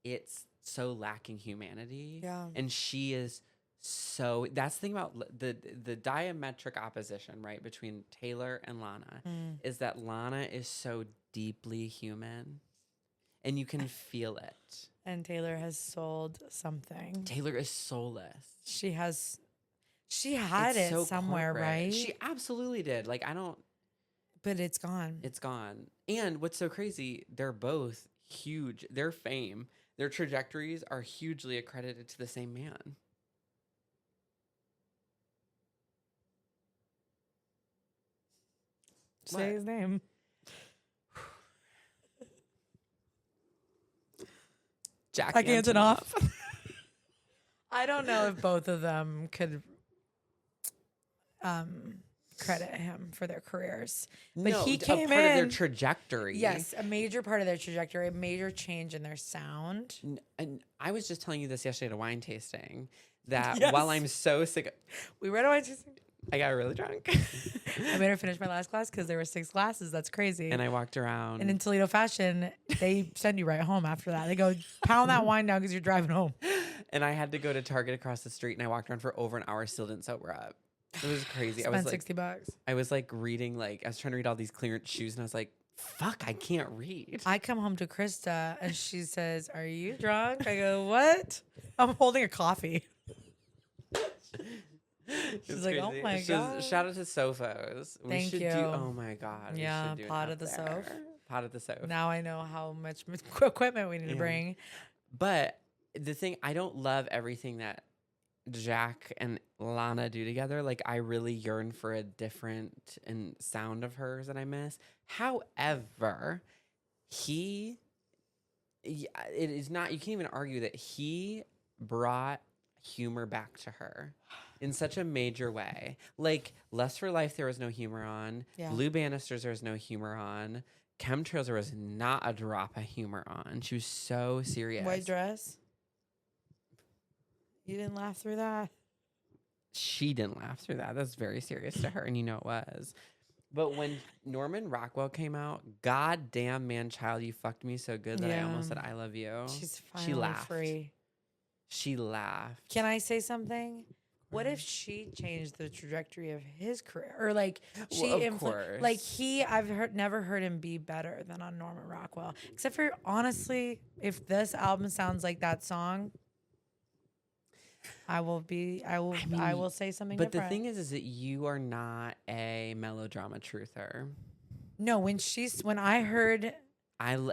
it's so lacking humanity. Yeah. And she is so, that's the thing about the diametric opposition, right, between Taylor and Lana is that Lana is so deeply human and you can feel it. And Taylor has sold something. Taylor is soulless. She had it so somewhere, corporate. Right? She absolutely did. Like, but it's gone. It's gone. And what's so crazy, they're both huge. Their fame, their trajectories are hugely accredited to the same man. Say his name. Jack Antonoff. I don't know if both of them could credit him for their careers. But No, he a came part of their in. trajectory. Yes, a major part of their trajectory, a major change in their sound. And I was just telling you this yesterday at a wine tasting that Yes. while I'm so sick, We read a wine tasting. I got really drunk. I made her finish my last class because there were 6 classes. That's crazy. And I walked around. And in Toledo fashion, they send you right home after that. They go, pound that wine down because you're driving home. And I had to go to Target across the street, and I walked around for over an hour, still didn't sober up. It was crazy. Spent I was like, $60. I was like reading, I was trying to read all these clearance shoes, and I was like, fuck, I can't read. I come home to Krista, and she says, "Are you drunk?" I go, "What?" I'm holding a coffee. She's like, crazy. "Oh my god!" Shout out to Sofos. We Thank should you. do. Oh my god. Yeah, we should do pot an of the up there. Sof. Pot of the Sof. Now I know how much equipment we need to bring. But the thing, I don't love everything that Jack and Lana do together. Like, I really yearn for a different sound of hers that I miss. However, it is not, you can't even argue that he brought humor back to her in such a major way. Like, Lust for Life, there was no humor on. Yeah. Blue Banisters, there was no humor on. Chemtrails, there was not a drop of humor on. She was so serious. White dress. You didn't laugh through that? She didn't laugh through that. That's very serious to her, and you know it was. But when Norman Rockwell came out, God damn, man, child, you fucked me so good that I almost said I love you. She's finally She laughed. free. She laughed. Can I say something? What if she changed the trajectory of his career, or like she of course. like never heard him be better than on Norman Rockwell, except for honestly, if this album sounds like that song, I will say something But different. the thing is that you are not a melodrama truther. No, when I heard, I'm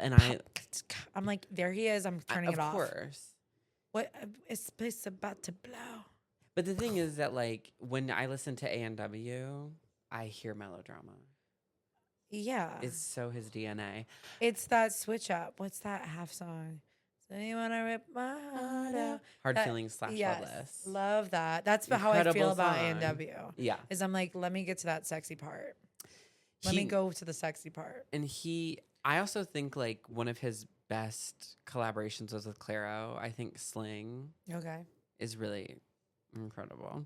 like, there he is. I'm turning it off. Of course. What it's about to blow. But the thing is that, like, when I listen to A&W, I hear melodrama. Yeah. It's so his DNA. It's that switch up. What's that half song? So you want to rip my heart out. Hard Feelings / Loveless. Love that. That's how I Incredible feel about song. A&W. Yeah. Is I'm like, let me get to that sexy part. Let me go to the sexy part. And I also think, like, one of his best collaborations was with Clairo. I think Sling is really incredible.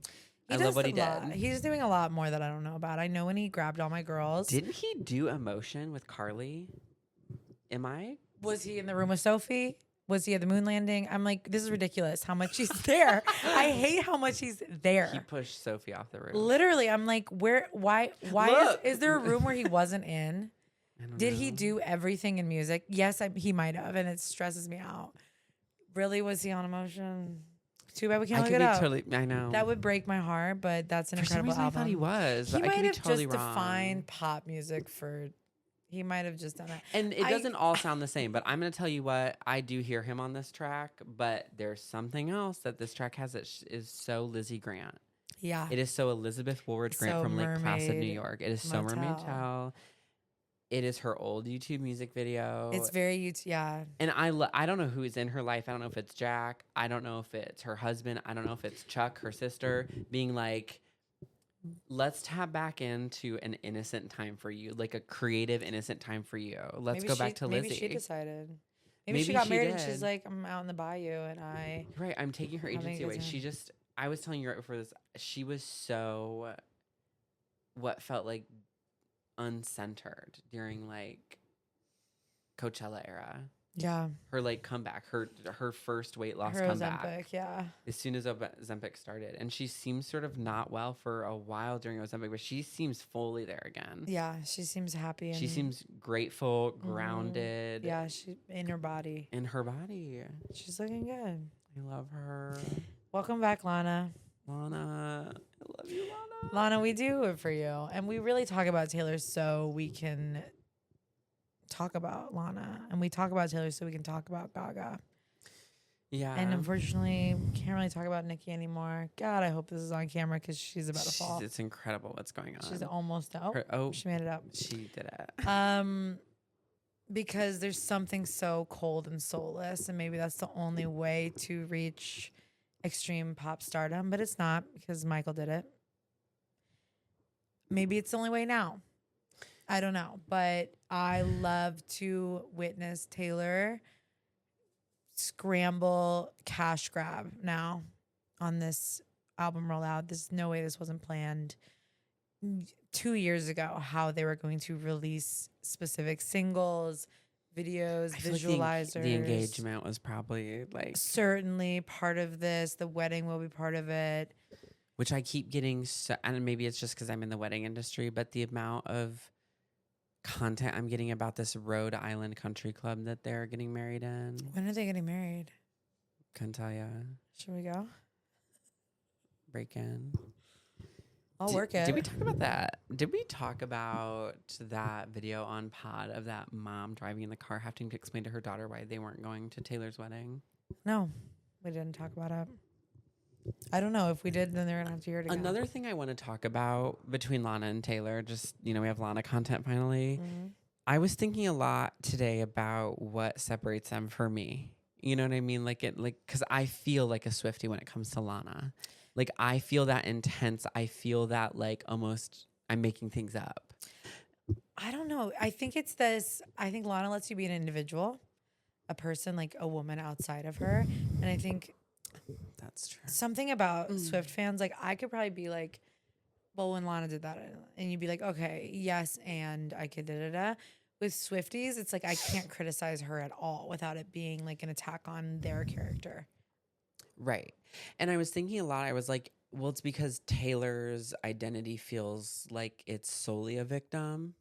I love what he did. He's doing a lot more that I don't know about. I know when he grabbed all my girls. Didn't he do Emotion with Carly? Was he in the room with Sophie? Was he at the moon landing? I'm like, this is ridiculous how much he's there. I hate how much he's there. He pushed Sophie off the roof. Literally, I'm like, why is there a room where he wasn't in? Did he do everything in music? Yes, he might have, and it stresses me out. Really, was he on Emotion? Too bad we can't look it up. I know. That would break my heart, but that's an incredible album. I thought he was. He I might could be have totally just wrong. defined pop music for. He might have just done that. And it doesn't all sound the same, but I'm going to tell you what, I do hear him on this track, but there's something else that this track has that is so Lizzy Grant. Yeah. It is so Elizabeth Woolridge Grant from Lake Placid, New York. It is so Mermaid Tell. It is her old YouTube music video. It's very YouTube, yeah. And I don't know who is in her life. I don't know if it's Jack. I don't know if it's her husband. I don't know if it's Chuck, her sister, being like, let's tap back into an innocent time for you, like a creative, innocent time for you. Let's go back to Lizzy. Maybe she decided. Maybe she got married and she's like, I'm out in the bayou and Right, I'm taking her agency away. I was telling you right before this, she was so what felt like uncentered during like Coachella era. Yeah. Her like comeback, her first weight loss her comeback. Ozempic, yeah. As soon as Ozempic started. And she seems sort of not well for a while during Ozempic, but she seems fully there again. Yeah, she seems happy. She seems grateful, grounded. Yeah, she in her body. In her body. She's looking good. I love her. Welcome back, Lana. Lana. I love you, Lana. Lana, we do it for you. And we really talk about Taylor so we can talk about Lana, and we talk about Taylor so we can talk about Gaga. Yeah. And unfortunately, can't really talk about Nicki anymore. God, I hope this is on camera because she's about to fall. It's incredible what's going on. She's almost done. She made it up. She did it. Because there's something so cold and soulless, and maybe that's the only way to reach extreme pop stardom, but it's not because Michael did it. maybe it's the only way now. I don't know, but I love to witness Taylor scramble cash grab now on this album rollout. There's no way this wasn't planned 2 years ago, how they were going to release specific singles, videos, I feel visualizers. like the engagement was probably like certainly part of this. The wedding will be part of it. Which I keep getting, and maybe it's just because I'm in the wedding industry, but the amount of content I'm getting about this Rhode Island country club that they're getting married in. When are they getting married? Couldn't tell ya. Should we go? Break in. I'll work it. Did we talk about that? Did we talk about that video on Pod of that mom driving in the car having to explain to her daughter why they weren't going to Taylor's wedding? No, we didn't talk about it. I don't know. If we did, then they're going to have to hear it again. Another thing I want to talk about between Lana and Taylor, just, we have Lana content finally. Mm-hmm. I was thinking a lot today about what separates them for me. You know what I mean? Because I feel like a Swiftie when it comes to Lana. Like, I feel that intense. I feel that, almost I'm making things up. I don't know. I think it's this. I think Lana lets you be an individual, a person, like a woman outside of her. And I think that's true. Something about Swift fans, I could probably be like, well, when Lana did that, and you'd be like, okay, yes, and I could da-da-da. With Swifties, it's like I can't criticize her at all without it being like an attack on their character. Right. And I was thinking a lot. I was like, well, it's because Taylor's identity feels like it's solely a victim.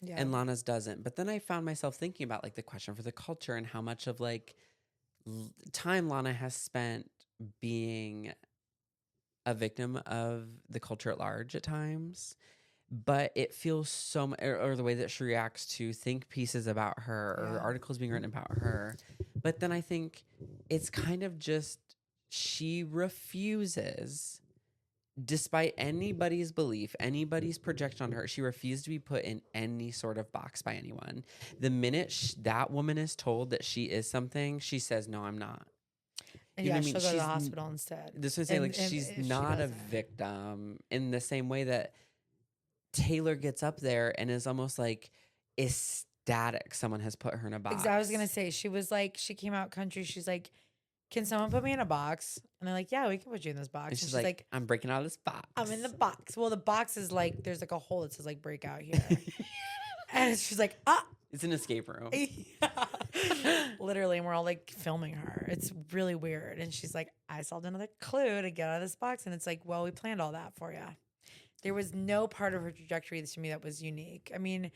Yeah. And Lana's doesn't. But then I found myself thinking about the question for the culture and how much of time Lana has spent being a victim of the culture at large at times. But it feels so much, or the way that she reacts to think pieces about her or articles being written about her. But then I think it's kind of just she refuses, despite anybody's belief, anybody's projection on her, she refused to be put in any sort of box by anyone. The minute that woman is told that she is something, she says, no, I'm not. And she'll go to the hospital instead. This would say, she's not a victim in the same way that Taylor gets up there and is almost ecstatic someone has put her in a box. Exactly. I was going to say, she came out country. She's like, can someone put me in a box? And they're like, yeah, we can put you in this box. And she's like, I'm breaking out of this box. I'm in the box. Well, the box is there's a hole that says break out here. And she's like, it's an escape room. Literally. And we're all filming her. It's really weird. And she's like, I solved another clue to get out of this box. And it's like, well, we planned all that for you. There was no part of her trajectory to me that was unique. I mean,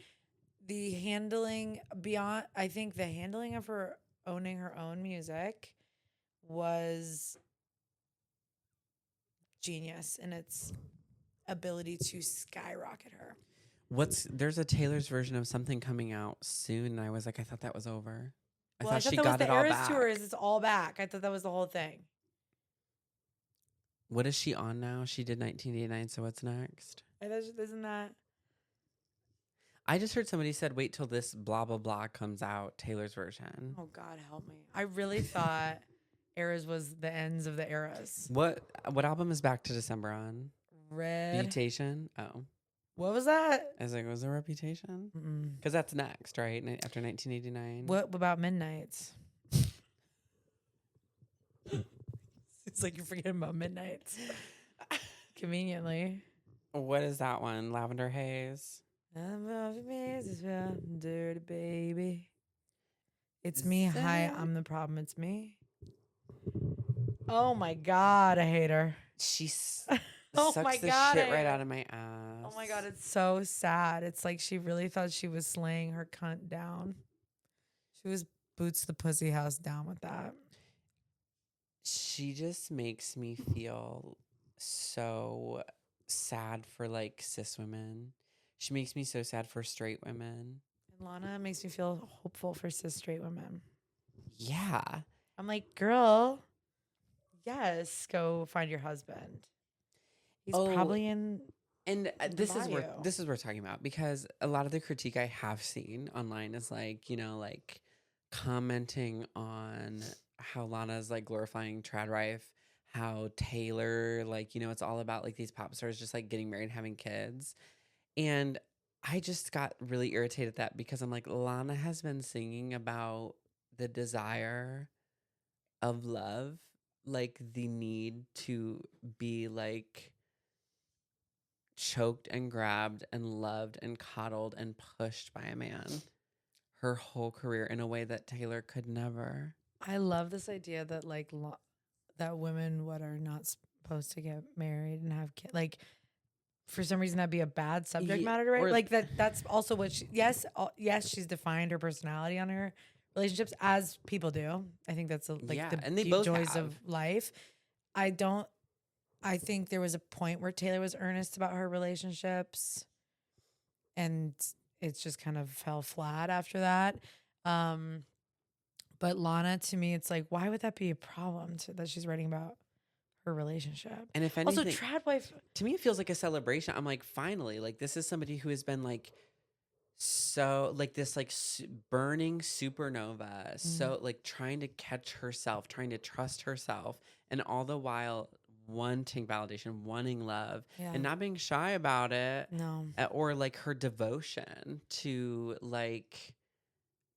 the handling of her owning her own music was genius in its ability to skyrocket her. There's a Taylor's version of something coming out soon, and I was like, I thought that was over. I thought she got it all back. The Eras Tour it's all back. I thought that was the whole thing. What is she on now? She did 1989, so what's next? Isn't that? I just heard somebody said, wait till this blah, blah, blah comes out, Taylor's version. Oh, God, help me. I really thought Eras was the ends of the eras. What album is Back to December on? Reputation? Oh. What was that? I was like, was there Reputation? Because that's next, right? After 1989. What about Midnights? It's like you're forgetting about Midnights. Conveniently. What is that one? Lavender Haze? Dirty baby. It's me. Hi, I'm the problem. It's me. Oh my God, I hate her. She's oh sucks my the God, shit right out of my ass. Oh my God, it's so sad. It's like she really thought she was slaying her cunt down. She was boots the pussy house down with that. She just makes me feel so sad for cis women. She makes me so sad for straight women. And Lana makes me feel hopeful for cis straight women. Yeah. I'm like, girl, yes, go find your husband. He's probably in. And this is what we're talking about, because a lot of the critique I have seen online is commenting on how Lana's glorifying trad wife how Taylor, like, you know, it's all about like these pop stars just like getting married and having kids. And I just got really irritated at that because I'm like, Lana has been singing about the desire of love, like the need to be like choked and grabbed and loved and coddled and pushed by a man her whole career in a way that Taylor could never. I love this idea that like that women what are not supposed to get married and have kids. Like for some reason that'd be a bad subject matter to write. Or Like that's also what she, yes, she's defined her personality on her relationships as people do. I think that's like yeah, the and they deep both joys have. of life. I don't I think there was a point where Taylor was earnest about her relationships and it's just kind of fell flat after that. Um but Lana, to me, it's like, why would that be a problem that she's writing about her relationship? And if Also, anything, trad wife. to me, it feels like a celebration. I'm like, finally, like this is somebody who has been like so like this like burning supernova, so like trying to catch herself, trying to trust herself, and all the while wanting validation, wanting love, and not being shy about it. No. Or like her devotion to like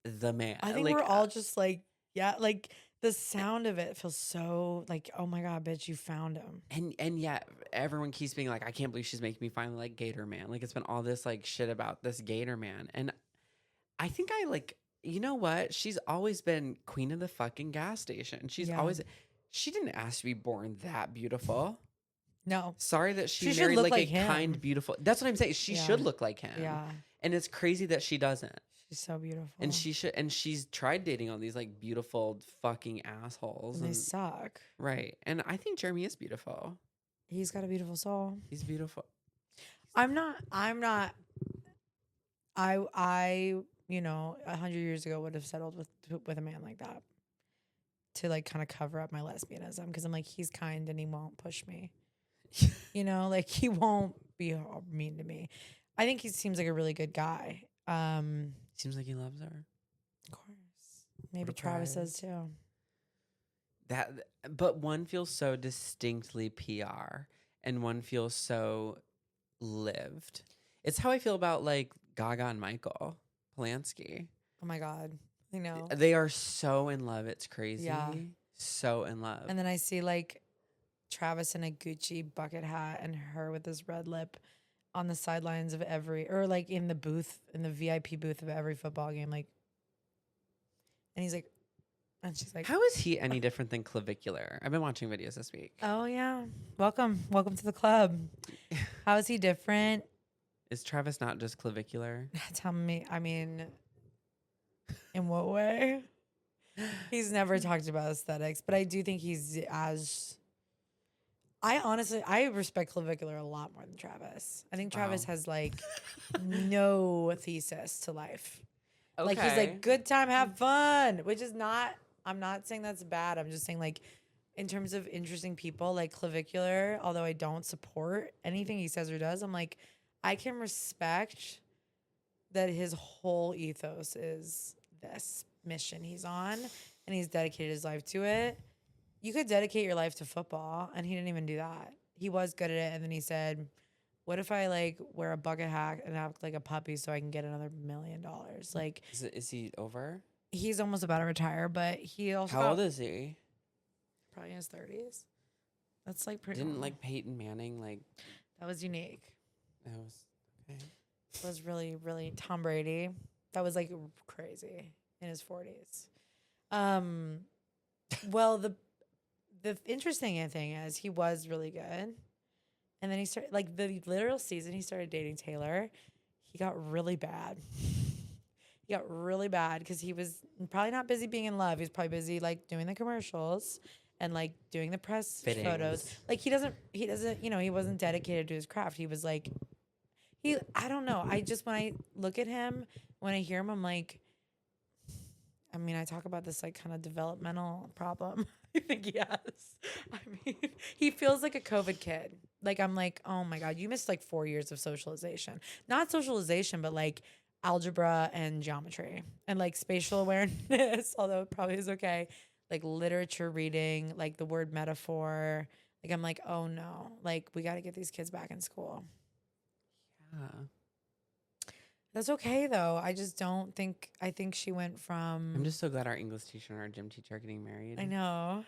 the man. I think like we're all just like, yeah, like the sound of it feels so like, oh my God, bitch, you found him. and yet everyone keeps being like, I can't believe she's making me finally like Gator Man. Like it's been all this like shit about this Gator Man. And I think I like, you know what? She's always been queen of the fucking gas station. She's always, she didn't ask to be born that beautiful. No. Sorry that she should married look like like a him. kind, beautiful. That's what I'm saying. She should look like him. Yeah. And it's crazy that she doesn't. She's so beautiful. And she should, and she's tried dating all these like beautiful fucking assholes. And they suck. Right. And I think Jeremy is beautiful. He's got a beautiful soul. He's beautiful. I'm not, you know, 100 years ago would have settled with a man like that to like kind of cover up my lesbianism. Cause I'm like, he's kind and he won't push me. You know, like he won't be mean to me. I think he seems like a really good guy. Seems like he loves her. Of course. Maybe Travis says too. But one feels so distinctly PR and one feels so lived. It's how I feel about like Gaga and Michael Polanski. Oh my God. I know. They are so in love. It's crazy. Yeah. So in love. And then I see like Travis in a Gucci bucket hat and her with this red lip on the sidelines of or like in the booth, in the VIP booth of every football game. Like, and he's like, and she's like, how is he any different than clavicular? I've been watching videos this week. Oh yeah. Welcome to the club. How is he different? Is Travis not just clavicular? Tell me, I mean, in what way? He's never talked about aesthetics, but I do think he's I respect clavicular a lot more than Travis. I think Travis has like no thesis to life. Okay. Like he's like, good time, have fun, which is not, I'm not saying that's bad. I'm just saying like in terms of interesting people, like clavicular, although I don't support anything he says or does, I'm like, I can respect that his whole ethos is this mission he's on and he's dedicated his life to it. You could dedicate your life to football and he didn't even do that. He was good at it. And then he said, what if I like wear a bucket hat and act like a puppy so I can get another $1 million? Like, is he over? He's almost about to retire, but he also. How old is he? Probably in his 30s. That's like pretty. Didn't like Peyton Manning like. That was unique. That was okay. It was really, really Tom Brady. That was like crazy in his 40s. Well, the interesting thing is he was really good. And then he started, like the literal season he started dating Taylor, he got really bad. He got really bad because he was probably not busy being in love. He was probably busy like doing the commercials and like doing the press photos. Like he doesn't, you know, he wasn't dedicated to his craft. He was like, I don't know. I just, when I look at him, when I hear him, I'm like, I mean, I talk about this like kind of developmental problem I think he has. I mean, he feels like a COVID kid. Like, I'm like, oh my God, you missed like 4 years of socialization. Not socialization, but like algebra and geometry and like spatial awareness, although it probably is okay. like literature reading, like the word metaphor. Like I'm like, oh no, like we got to get these kids back in school. Yeah. That's okay though. I just don't think. I think she went from. I'm just so glad our English teacher and our gym teacher are getting married. I know,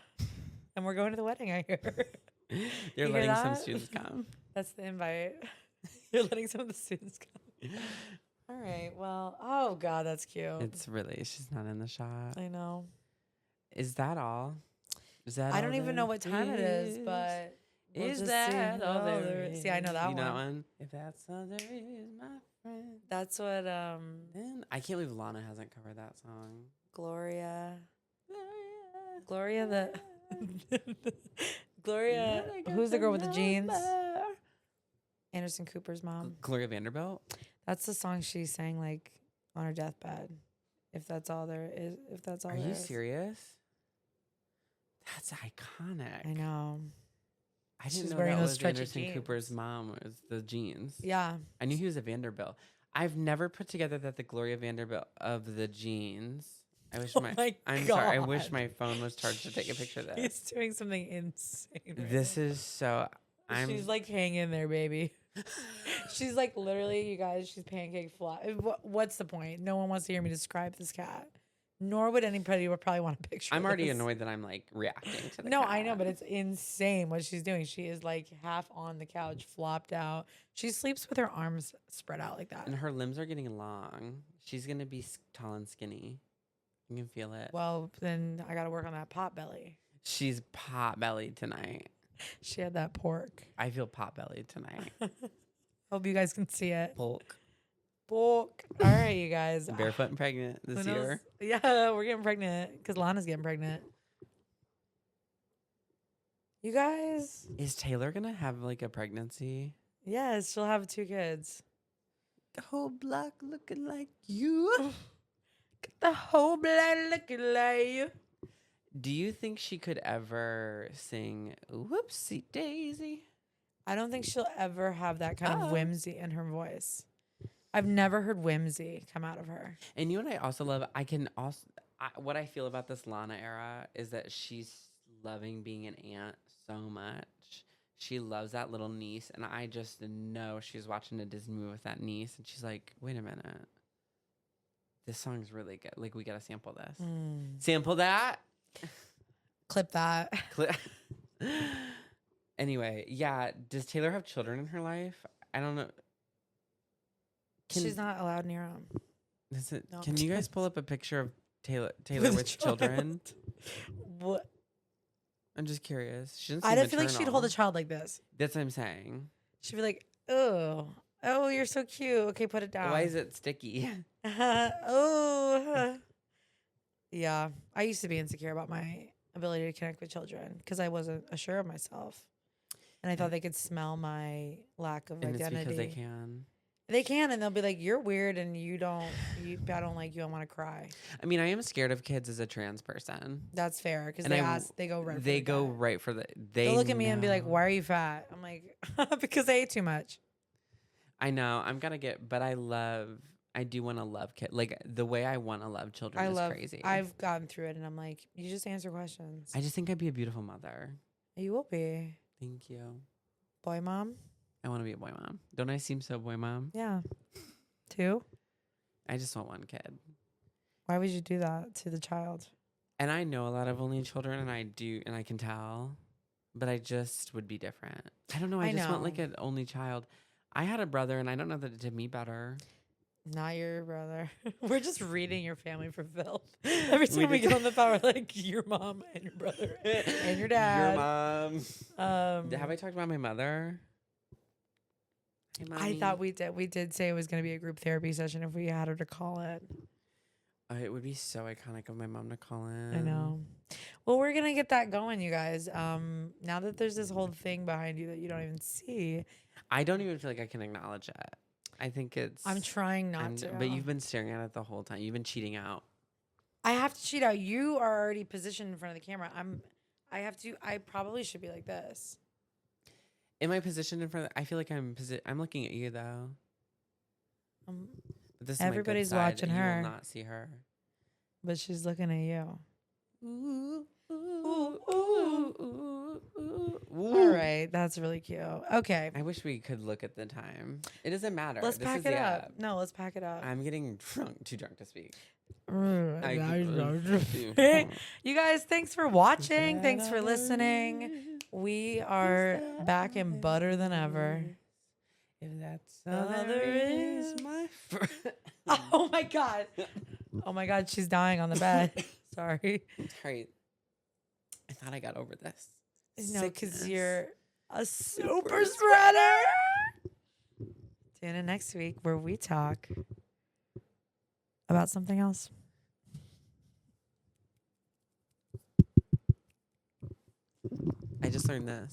and we're going to the wedding. I hear. They're letting some students come. That's the invite. You're letting some of the students come. All right. Well. Oh God, that's cute. It's really. She's not in the shot. I know. Is that all? Is that? I don't even know what time it is, but we'll is just that see. all there is? See, I know that you one. Know that one. If that's all there is, my friend. That's what. Then I can't believe Lana hasn't covered that song. Gloria. The. Gloria. Who's the girl with the jeans? Anderson Cooper's mom. Gloria Vanderbilt. That's the song she sang like on her deathbed. If that's all there is. If that's all. Are there you is. serious? That's iconic. I know. I didn't She's know wearing that those was stretchy Anderson jeans. Cooper's mom was the jeans. Yeah. I knew he was a Vanderbilt. I've never put together that the Gloria Vanderbilt of the jeans. I wish I'm sorry. I wish my phone was charged to take a picture of this. She's doing something insane. Right this now. is so. She's like, hang in there, baby. She's like, literally, you guys. She's pancake flat. What's the point? No one wants to hear me describe this cat. Nor would anybody probably want a picture. I'm already this. annoyed that I'm like reacting to the No, cat. I know, but it's insane what she's doing. She is like half on the couch, flopped out. She sleeps with her arms spread out like that. And her limbs are getting long. She's going to be tall and skinny. You can feel it. Well, then I got to work on that pot belly. She's pot bellied tonight. She had that pork. I feel pot bellied tonight. Hope you guys can see it. Polk. All right, you guys. Barefoot and pregnant this year. Yeah, we're getting pregnant because Lana's getting pregnant. You guys. Is Taylor going to have like a pregnancy? Yes, she'll have 2 kids. The whole block looking like you. The whole block looking like you. Do you think she could ever sing Whoopsie Daisy? I don't think she'll ever have that kind of whimsy in her voice. I've never heard whimsy come out of her. And you know what I also love? What I feel about this Lana era is that she's loving being an aunt so much. She loves that little niece. And I just know she's watching a Disney movie with that niece. And she's like, wait a minute. This song's really good. Like, we got to sample this. Sample that. Clip that. Anyway, yeah. Does Taylor have children in her life? I don't know. She's not allowed near him. No. Can you guys pull up a picture of Taylor with children? What? I'm just curious. I don't feel like she'd hold a child like this. That's what I'm saying. She'd be like, oh, you're so cute. Okay, put it down. Why is it sticky? Oh. Yeah. I used to be insecure about my ability to connect with children because I wasn't assured of myself. And I thought they could smell my lack of identity. It's because they can. They can, and they'll be like, "You're weird, and I don't like you. I want to cry." I mean, I am scared of kids as a trans person. That's fair because they go right. They'll look at me and be like, "Why are you fat?" I'm like, "Because I ate too much." I know. But I do want to love kids. Like the way I want to love children is crazy. I've gotten through it, and I'm like, you just answer questions. I just think I'd be a beautiful mother. You will be. Thank you. Boy, mom. I want to be a boy mom. Don't I seem so boy mom? Yeah. 2? I just want one kid. Why would you do that to the child? And I know a lot of only children, and I can tell, but I just would be different. I don't know. I just want like an only child. I had a brother, and I don't know that it did me better. Not your brother. We're just reading your family for filth. Every time we get on the phone, we're like, your mom and your brother and your dad. Your mom. Have I talked about my mother? I thought we did. We did say it was going to be a group therapy session if we had her to call it. It would be so iconic of my mom to call in. I know. Well, we're going to get that going, you guys. Now that there's this whole thing behind you that you don't even see. I don't even feel like I can acknowledge it. I think I'm trying not to. But you've been staring at it the whole time. You've been cheating out. I have to cheat out. You are already positioned in front of the camera. I probably should be like this. Am I positioned in front of I feel like I'm looking at you though. But this everybody's is my good side. watching her. You will not see her. But she's looking at you. All right, that's really cute. Okay, I wish we could look at the time. It doesn't matter. let's This pack is it the up. app. No, let's pack it up. I'm getting too drunk to speak. You guys, thanks for watching. Thanks for listening. We are back in butter than ever. If that's all there is, my friend. Oh my god. Oh my god, she's dying on the bed. Sorry. Sorry. I thought I got over this. No, because you're a super spreader. Tune in next week where we talk about something else. I just learned this.